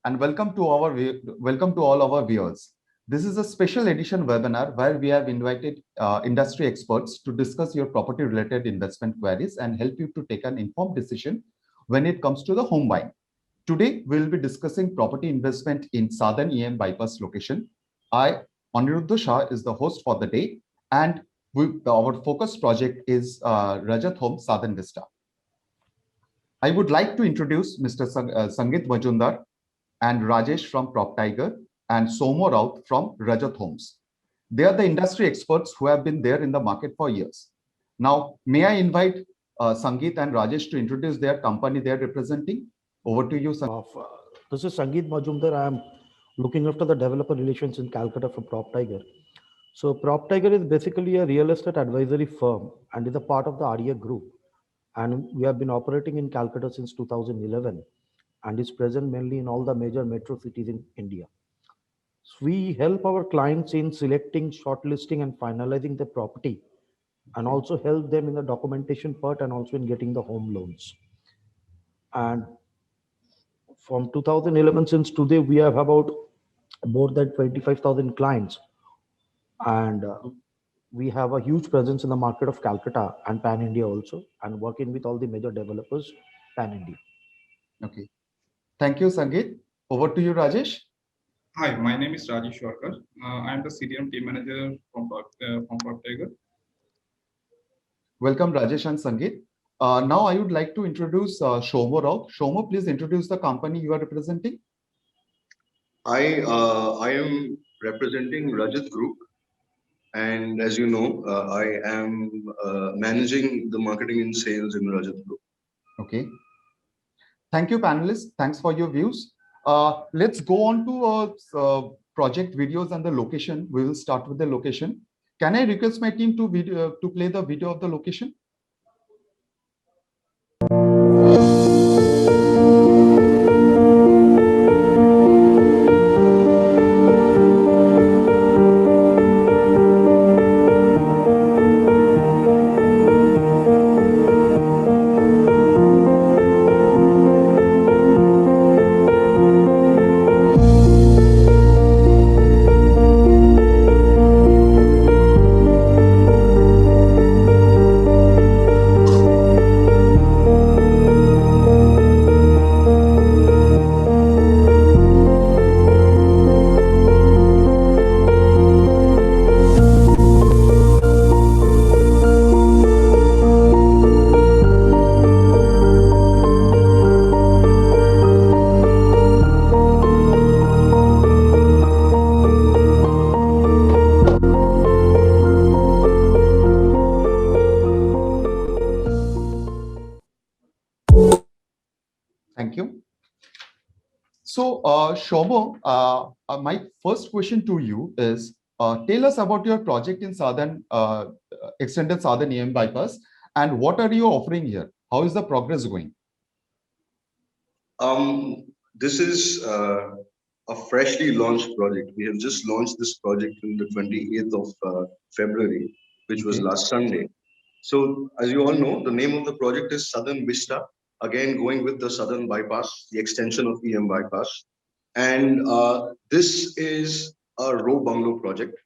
and welcome to all our viewers. This is a special edition webinar where we have invited industry experts to discuss your property-related investment queries and help you to take an informed decision when it comes to the home buying. Today, we will be discussing property investment in Southern EM bypass location. I, Aniruddha Shah, is the host for the day, and our focus project is Rajat Home Southern Vista. I would like to introduce Mr. Sangeet Majumdar and Rajesh from PropTiger and Somo Raut from Rajat Homes. They are the industry experts who have been there in the market for years. Now, may I invite Sangeet and Rajesh to introduce their company they are representing? Over to you, Sangeet. This is Sangeet Majumdar. I am looking after the developer relations in Calcutta for PropTiger. So PropTiger is basically a real estate advisory firm and is a part of the REA group. And we have been operating in Calcutta since 2011 and is present mainly in all the major metro cities in India. So we help our clients in selecting, shortlisting, and finalizing the property, and also help them in the documentation part and also in getting the home loans. And from 2011 since today, we have about more than 25,000 clients, and we have a huge presence in the market of Calcutta and Pan India also, and working with all the major developers Pan India. Okay. Thank you, Sangeet. Over to you, Rajesh. Hi, my name is Rajesh Warkar. I am the CDM team manager from PropTiger. Welcome, Rajesh and Sangeet. Now, I would like to introduce Shomo Rao. Shomo, please introduce the company you are representing. I am representing Rajat Group, and as you know, I am managing the marketing and sales in Rajat Group. Okay. Thank you, panelists. Thanks for your views. Let's go on to project videos and the location. We will start with the location. Can I request my team to play the video of the location? Thank you. So, Shomo, my first question to you is, tell us about your project in extended Southern EM bypass, and what are you offering here? How is the progress going? This is a freshly launched project. We have just launched this project on the 28th of February, which was last Sunday. So, as you all know, the name of the project is Southern Vista. Again, going with the Southern bypass, the extension of EM bypass. And this is a row bungalow project,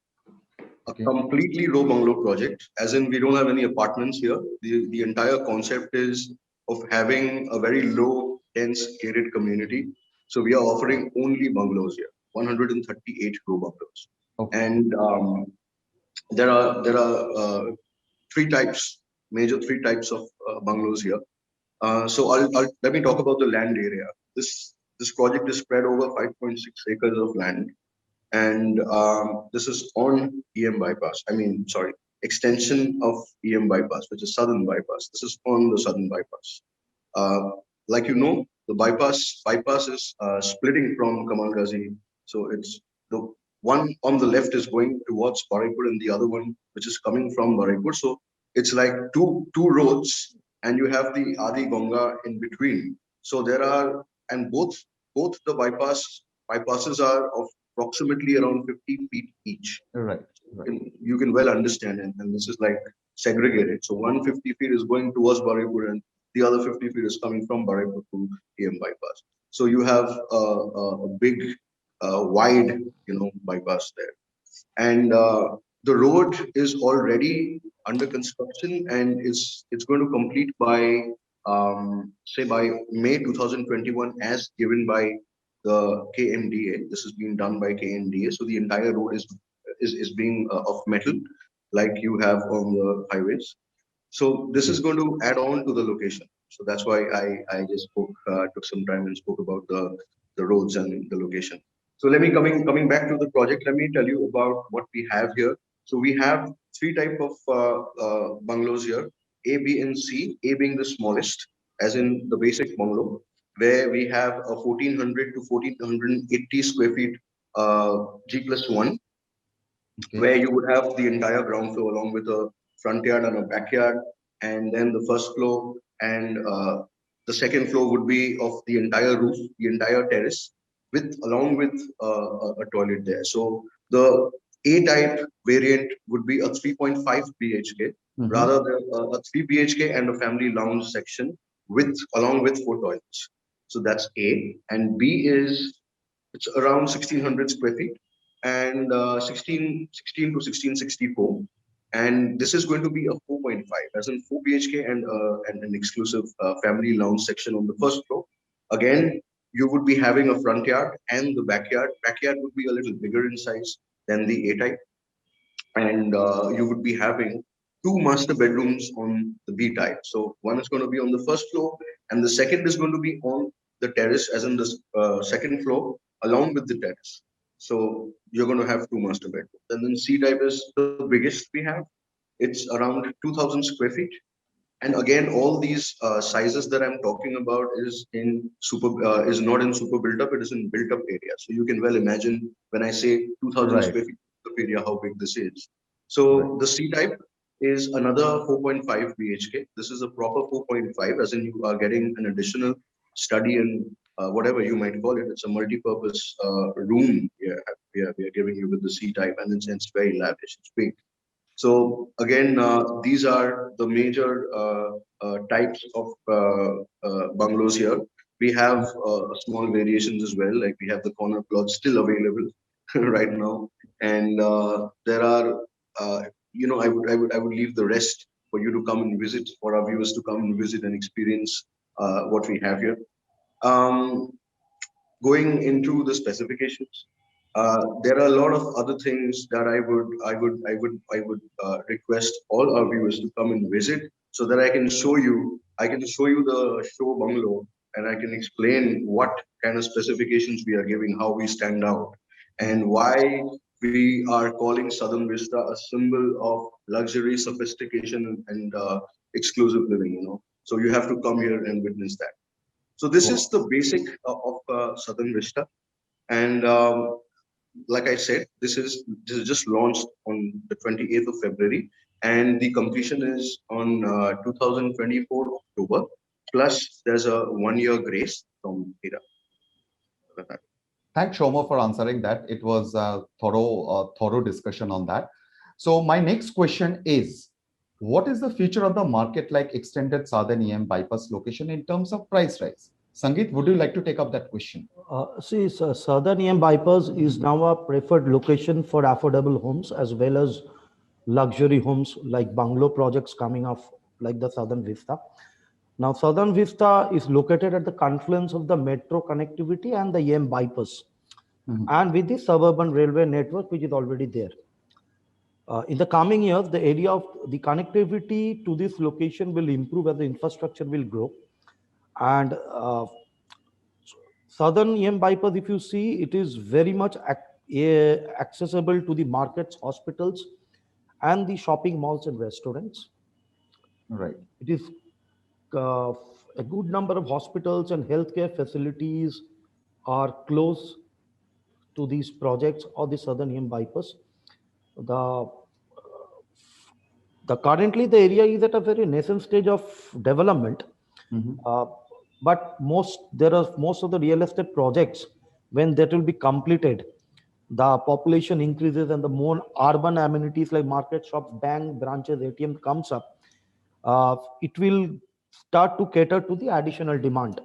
a completely row bungalow project, as in we don't have any apartments here. The entire concept is of having a very low, dense, gated community. So we are offering only bungalows here, 138 row bungalows. Okay. And there are major three types of bungalows here. So let me talk about the land area. This project is spread over 5.6 acres of land, and this is on EM bypass. Extension of EM bypass, which is Southern bypass. This is on the Southern bypass. Like you know, the bypass is splitting from Kamal Ghazi. So it's the one on the left is going towards Baraipur, and the other one which is coming from Baraipur. So it's like two roads, and you have the Adi Ganga in between. So there are, and both the bypasses are of approximately around 50 feet each. Right. You can well understand, and this is like segregated. So 150 feet is going towards Baraipur, and the other 50 feet is coming from Baraipur to EM bypass. So you have a big, wide, bypass there. And the road is already under construction, and it's going to complete by say by May 2021, as given by the KMDA. This is being done by KMDA. So the entire road is being of metal, like you have on the highways. So this is going to add on to the location. So that's why I just took some time and spoke about the roads and the location. So let me coming back to the project. Let me tell you about what we have here. So we have three type of bungalows here: A, B, and C. A being the smallest, as in the basic bungalow, where we have a 1400 to 1480 square feet G+1, Okay. where you would have the entire ground floor along with a front yard and a backyard, and then the first floor and the second floor would be of the entire roof, the entire terrace, with along with a toilet there. So the A type variant would be a 3.5 BHK Mhm. rather than a 3 BHK and a family lounge section with along with four toilets. So that's A, and B is it's around 1600 square feet and 16 to 1664. And this is going to be a 4.5, as in 4 BHK and an exclusive family lounge section on the first floor. Again, you would be having a front yard and the backyard. Backyard would be a little bigger in size than the A type, and you would be having two master bedrooms on the B type. So one is going to be on the first floor, and the second is going to be on the terrace, as in the second floor, along with the terrace. So you're going to have two master bedrooms. And then C type is the biggest we have. It's around 2,000 square feet. And again, all these sizes that I'm talking about is not in super built up. It is in built up area. So you can well imagine when I say 2,000 Right. square feet of area, how big this is. So the C type is another 4.5 BHK. This is a proper 4.5, as in you are getting an additional study and whatever you might call it. It's a multi-purpose room we are giving you with the C type, and it's very lavish. It's big. So again, these are the major types of bungalows here. We have small variations as well, like we have the corner plots still available right now, and there are, I would leave the rest for you to come and visit, for our viewers to come and visit and experience what we have here. Um, Going into the specifications, there are a lot of other things that I would request all our viewers to come and visit, so that I can show you the show bungalow, and I can explain what kind of specifications we are giving, how we stand out, and why we are calling Southern Vista a symbol of luxury, sophistication, and exclusive living. So you have to come here and witness that. So this is the basic of Southern Vista, and like I said, this is just launched on the 28th of February, and the completion is on 2024 October. Plus, there's a 1 year grace from HERA. Thanks, Shomo, for answering that. It was a thorough discussion on that. So my next question is, what is the future of the market like extended Southern EM bypass location in terms of price rise? Sangeet, would you like to take up that question? Southern EM bypass is now a preferred location for affordable homes as well as luxury homes like bungalow projects coming up like the Southern Vista. Now, Southern Vista is located at the confluence of the metro connectivity and the EM bypass, and with the suburban railway network, which is already there. In the coming years, the area of the connectivity to this location will improve as the infrastructure will grow. And Southern EM bypass, if you see, it is very much accessible to the markets, hospitals, and the shopping malls and restaurants. Right. It is uh, a good number of hospitals and healthcare facilities are close to these projects or the Southern EM bypass. The currently the area is at a very nascent stage of development. Uh, but most of the real estate projects, when that will be completed, the population increases and the more urban amenities like market, shops, bank branches, ATM comes up, it will start to cater to the additional demand.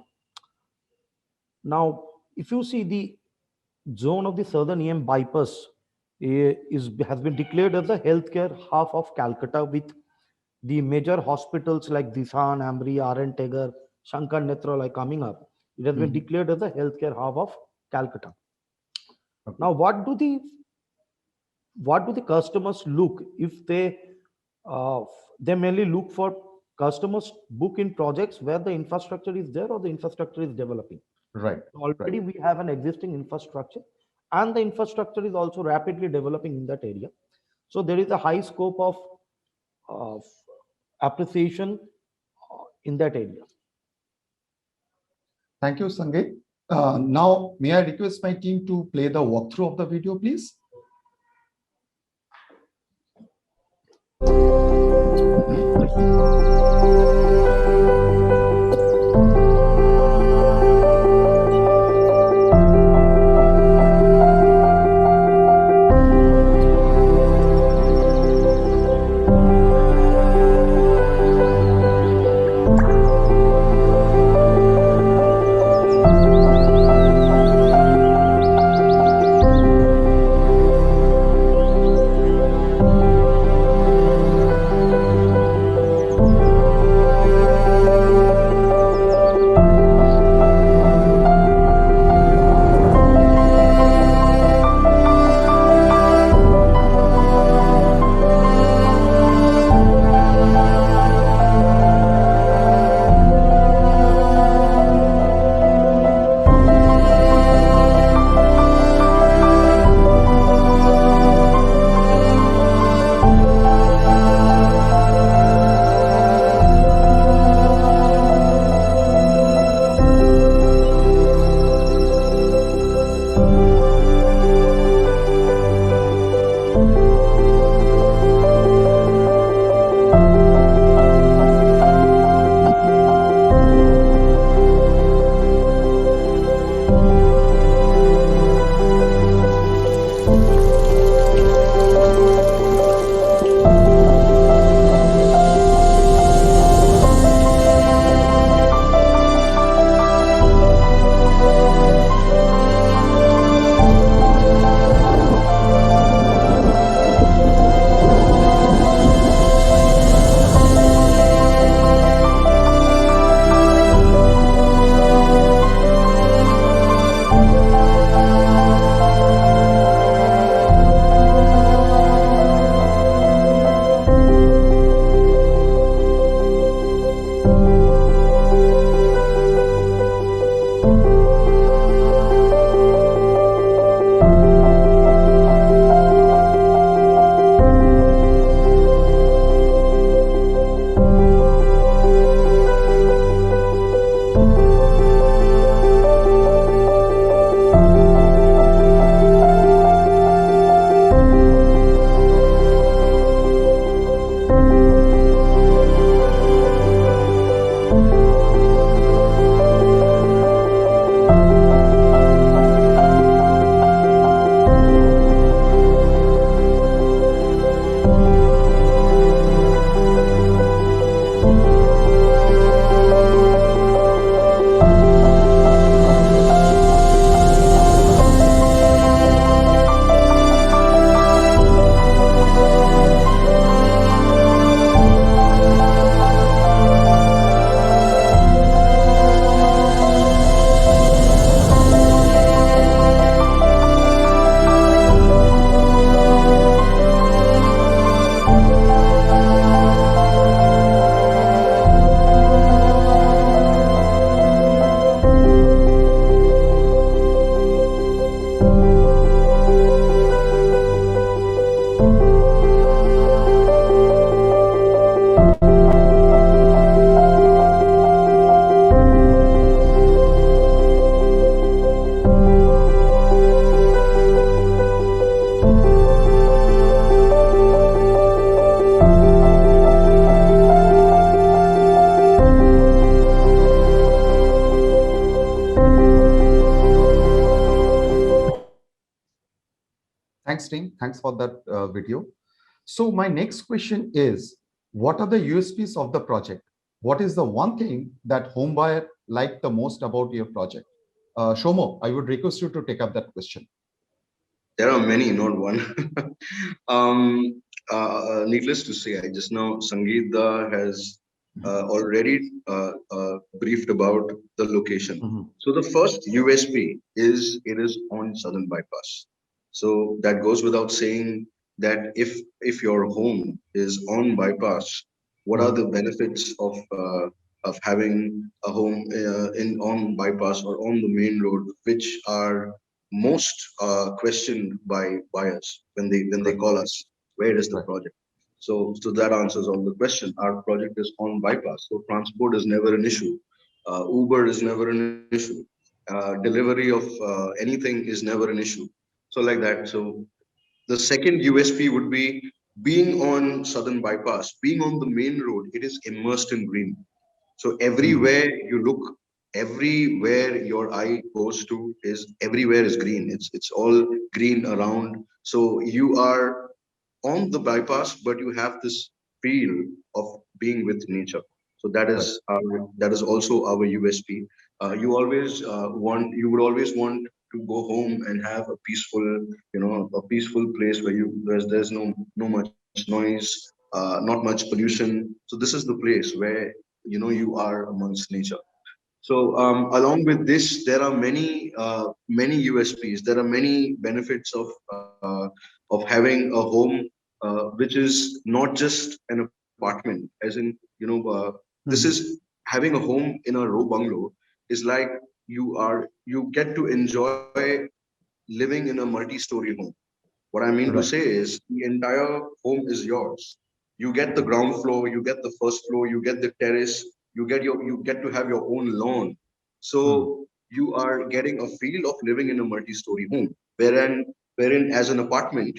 Now, if you see the zone of the Southern EM bypass has been declared as the healthcare half of Calcutta, with the major hospitals like Disan, Ambri, RN Tegar, Shankar Netralaya coming up. It has been Mhm. declared as the healthcare hub of Calcutta. Okay. Now, what do the customers look if uh, they mainly look for customers book in projects where the infrastructure is there or the infrastructure is developing. Right. Already we have an existing infrastructure, and the infrastructure is also rapidly developing in that area. So there is a high scope of appreciation in that area. Thank you, Sangeet. Now, may I request my team to play the walkthrough of the video, please? Thanks, team. Thanks for that video. So my next question is, what are the USPs of the project? What is the one thing that home buyer liked the most about your project? Shomo, I would request you to take up that question. There are many, not one. Needless to say, I just know Sangeeta has already briefed about the location. Mhm. So the first USP is it is on Southern Bypass. So that goes without saying that if your home is on bypass, what are the benefits of having a home in on bypass or on the main road, which are most questioned by buyers when they Right. call us, where is the Right. project? So that answers all the question. Our project is on bypass, so transport is never an issue. Uber is never an issue. Delivery of anything is never an issue. So like that. So the second USP would be being on Southern Bypass, being on the main road. It is immersed in green. So Mhm. everywhere you look, everywhere your eye goes to is everywhere is green. It's all green around. So you are on the bypass, but you have this feel of being with nature. So Right. that is also our USP. You would always want to go home and have a peaceful, a peaceful place where there's no much noise, not much pollution. So this is the place where you are amongst nature. So along with this, there are many USPs. There are many benefits of having a home which is not just an apartment, as in this is Mhm. having a home in a row bungalow is like you get to enjoy living in a multi-story home. What I mean to Right. say is the entire home is yours. You get the ground floor, you get the first floor, you get the terrace, you get to have your own lawn. Mhm. So you are getting a feel of living in a multi-story home. Wherein as an apartment,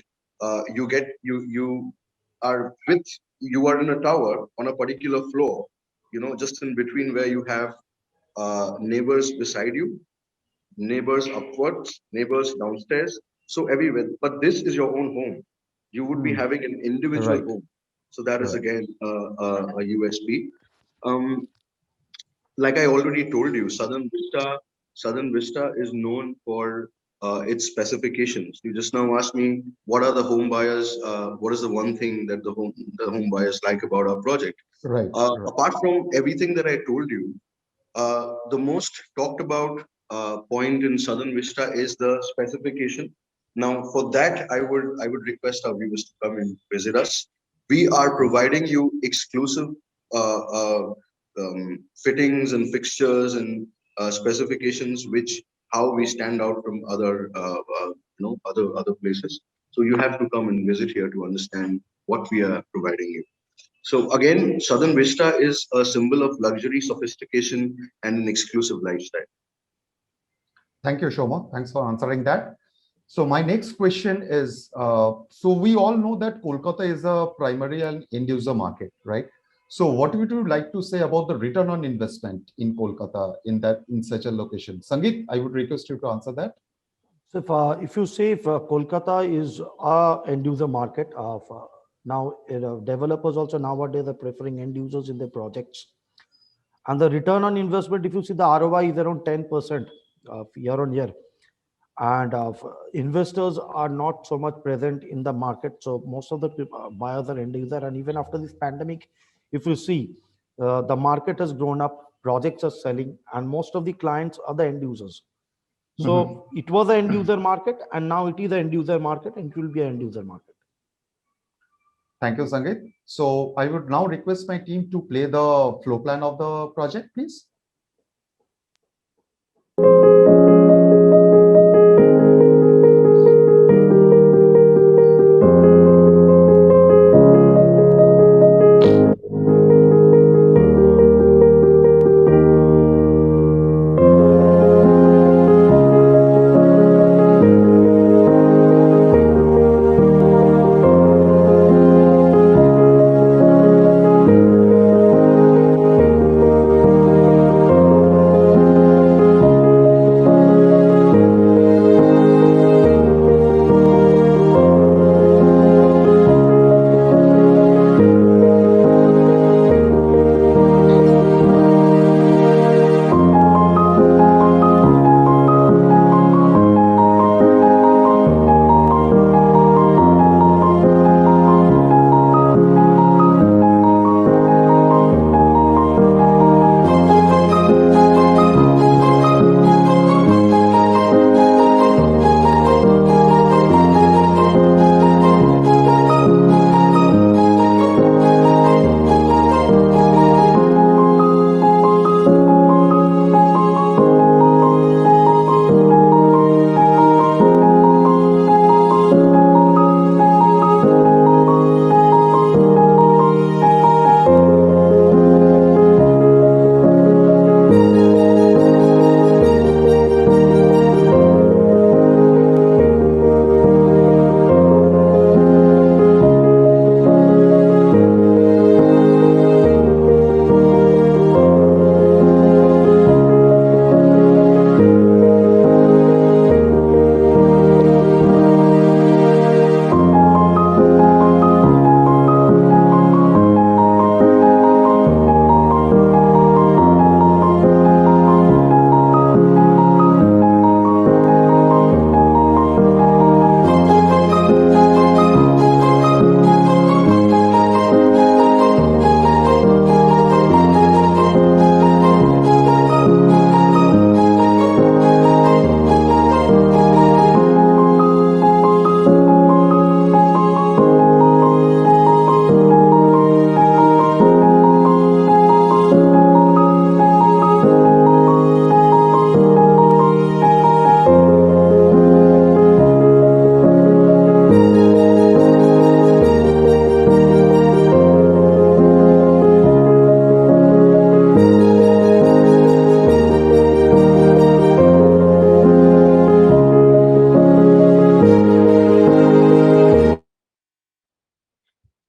you are with you are in a tower on a particular floor, just in between where you have neighbors beside you, neighbors upwards, neighbors downstairs, so everywhere. But this is your own home. You would be Mhm. having an individual Right. home. So that is Right. again a USP. Um, like I already told you, Southern Vista is known for its specifications. You just now asked me what are the home buyers, what is the one thing that the home buyers like about our project. Right. Right. Apart from everything that I told you, the most talked about point in Southern Vista is the specification. Now, for that, I would request our viewers to come and visit us. We are providing you exclusive uh, uh, fittings and fixtures and specifications, which how we stand out from other places. So you have to come and visit here to understand what we are providing you. So again, Southern Vista is a symbol of luxury, sophistication, and an exclusive lifestyle. Thank you, Shoma. Thanks for answering that. So my next question is, so we all know that Kolkata is a primary and end user market, right? So what would you like to say about the return on investment in Kolkata in such a location? Sangeet, I would request you to answer that. So if you say if Kolkata is a end user market of now developers also nowadays are preferring end users in their projects, and the return on investment, if you see the ROI is around 10% year on year, and investors are not so much present in the market, so most of the buyers are end user. And even after this pandemic, if you see the market has grown up, projects are selling, and most of the clients are the end users. Mhm. So it was an end user market, and now it is an end user market, and it will be an end user market. Thank you, Sangeet. So I would now request my team to play the flow plan of the project, please.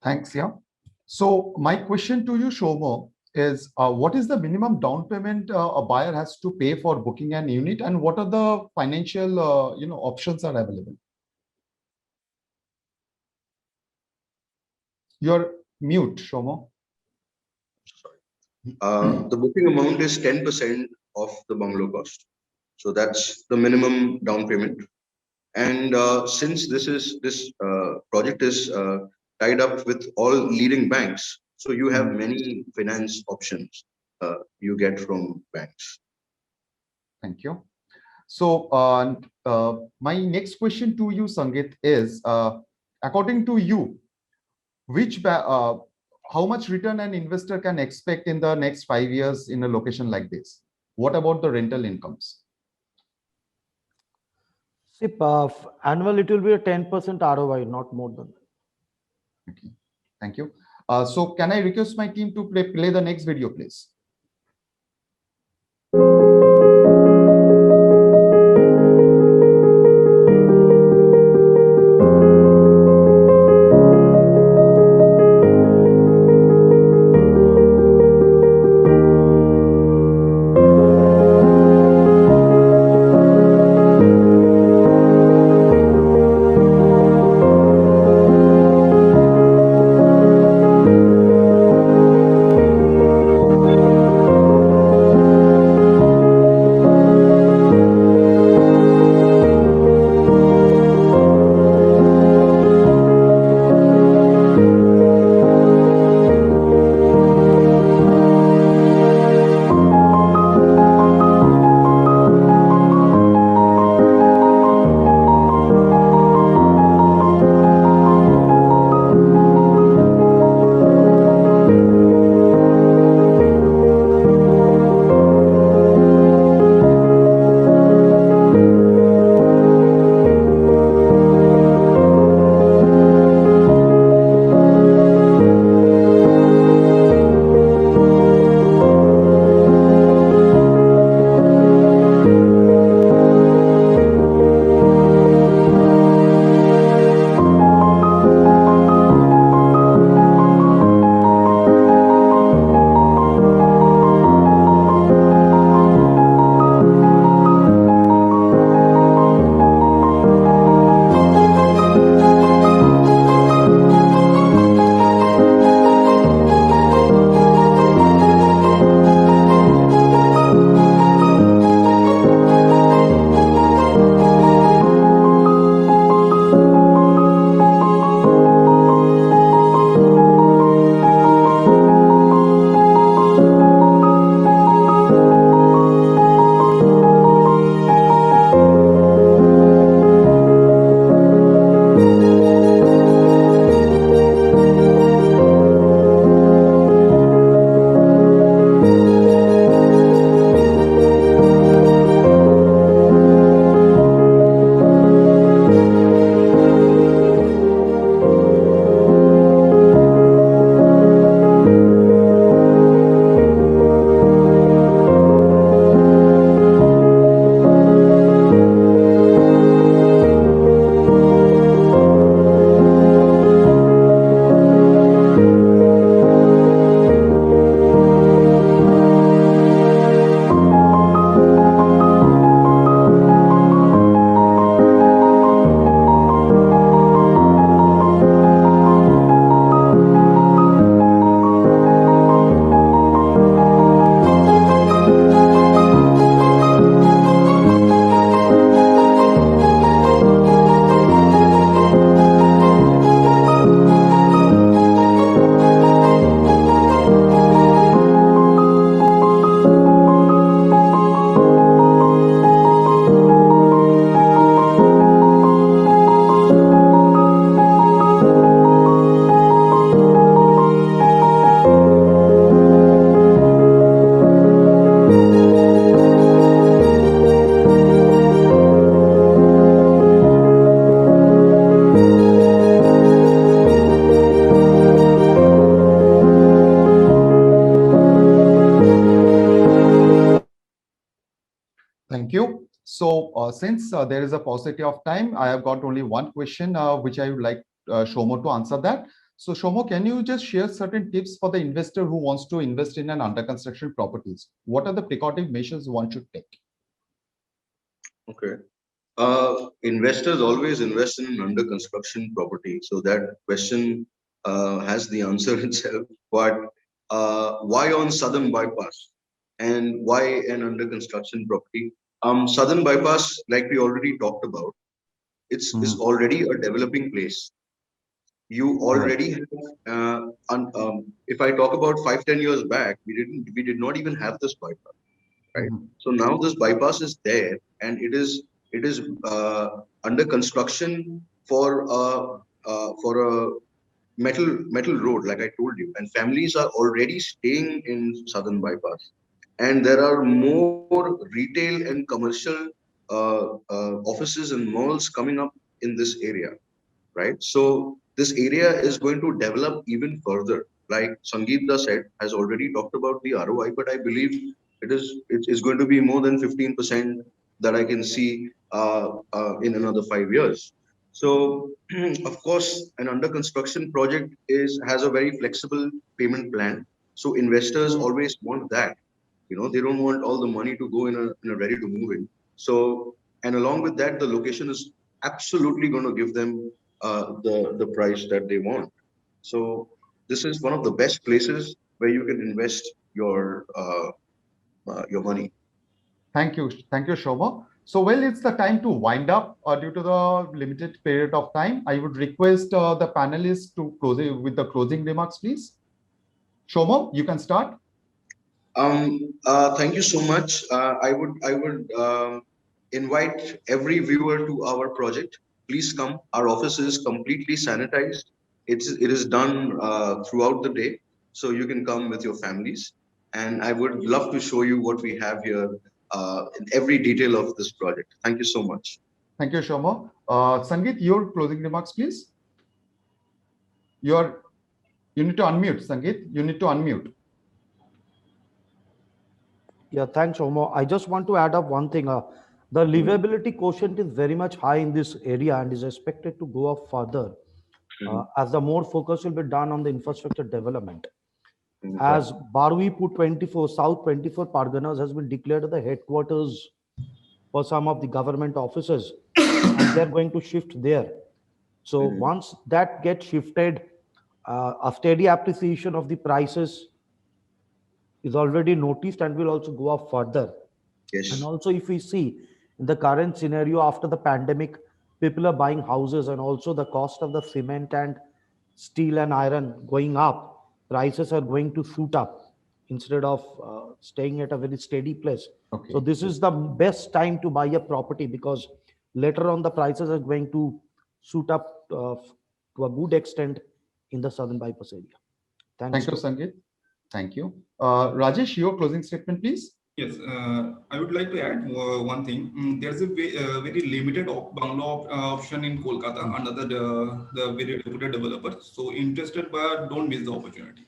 Thanks. Yeah. So my question to you, Shomo, is what is the minimum down payment a buyer has to pay for booking an unit, and what are the financial options are available? You're mute, Shomo. The booking amount is 10% of the bungalow cost. So that's the minimum down payment. And since this project is tied up with all leading banks, so you have many finance options you get from banks. Thank you. So my next question to you, Sangeet, is according to you, how much return an investor can expect in the next 5 years in a location like this? What about the rental incomes? See, annual it will be a 10% ROI, not more than that. Okay, thank you. So can I request my team to play the next video, please? Thank you. So since there is a paucity of time, I have got only one question which I would like Shomo to answer that. So Shomo, can you just share certain tips for the investor who wants to invest in an under construction properties? What are the precautive measures one should take? Okay. Investors always invest in an under construction property. So that question has the answer itself. But why on Southern Bypass? And why an under construction property? Southern Bypass, like we already talked about, it's already a developing place. You already have, if I talk about 5-10 years back, we did not even have this bypass, right? So now this bypass is there, and it is under construction for a metal road, like I told you, and families are already staying in Southern Bypass, and there are more retail and commercial offices and malls coming up in this area, right? So this area is going to develop even further. Like Sangeeta said, has already talked about the ROI, but I believe it is going to be more than 15% that I can see in another 5 years. So of course, an under construction project has a very flexible payment plan. So investors always want that. They don't want all the money to go in a ready to move in. So, and along with that, the location is absolutely going to give them the price that they want. So this is one of the best places where you can invest your money. Thank you. Thank you, Shoma. So, well, it's the time to wind up due to the limited period of time. I would request the panelists to close it with the closing remarks, please. Shoma, you can start. Thank you so much. I would invite every viewer to our project. Please come. Our office is completely sanitized. It is done throughout the day, so you can come with your families. And I would love to show you what we have here in every detail of this project. Thank you so much. Thank you, Shoma. Sangeet, your closing remarks, please. You need to unmute, Sangeet. You need to unmute. Yeah, thanks, Omo. I just want to add up one thing. The livability quotient is very much high in this area and is expected to go up further as the more focus will be done on the infrastructure development. As Barwipur 24, South 24 Parganas has been declared the headquarters for some of the government offices, and they're going to shift there. So once that gets shifted, a steady appreciation of the prices is already noticed and will also go up further. Yes. And also, if we see in the current scenario after the pandemic, people are buying houses, and also the cost of the cement and steel and iron going up, prices are going to shoot up instead of staying at a very steady place. Okay. So this is the best time to buy a property, because later on the prices are going to shoot up to a good extent in the Southern Bypass area. Thanks. Thank you, Sangeet. Thank you. Rajesh, your closing statement, please. Yes, I would like to add one thing. There's a very limited bungalow option in Kolkata under the very reputed developer. So interested, but don't miss the opportunity.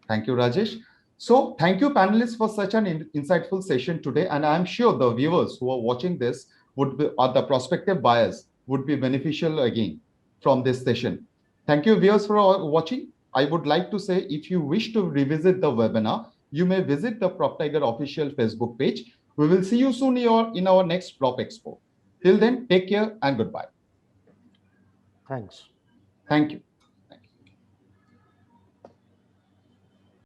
Thank you, Rajesh. So thank you, panelists, for such an insightful session today. And I'm sure the viewers who are watching this would be, or the prospective buyers would be beneficial again from this session. Thank you, viewers, for watching. I would like to say, if you wish to revisit the webinar, you may visit the PropTiger official Facebook page. We will see you soon in our next Prop Expo. Till then, take care and goodbye. Thanks. Thank you.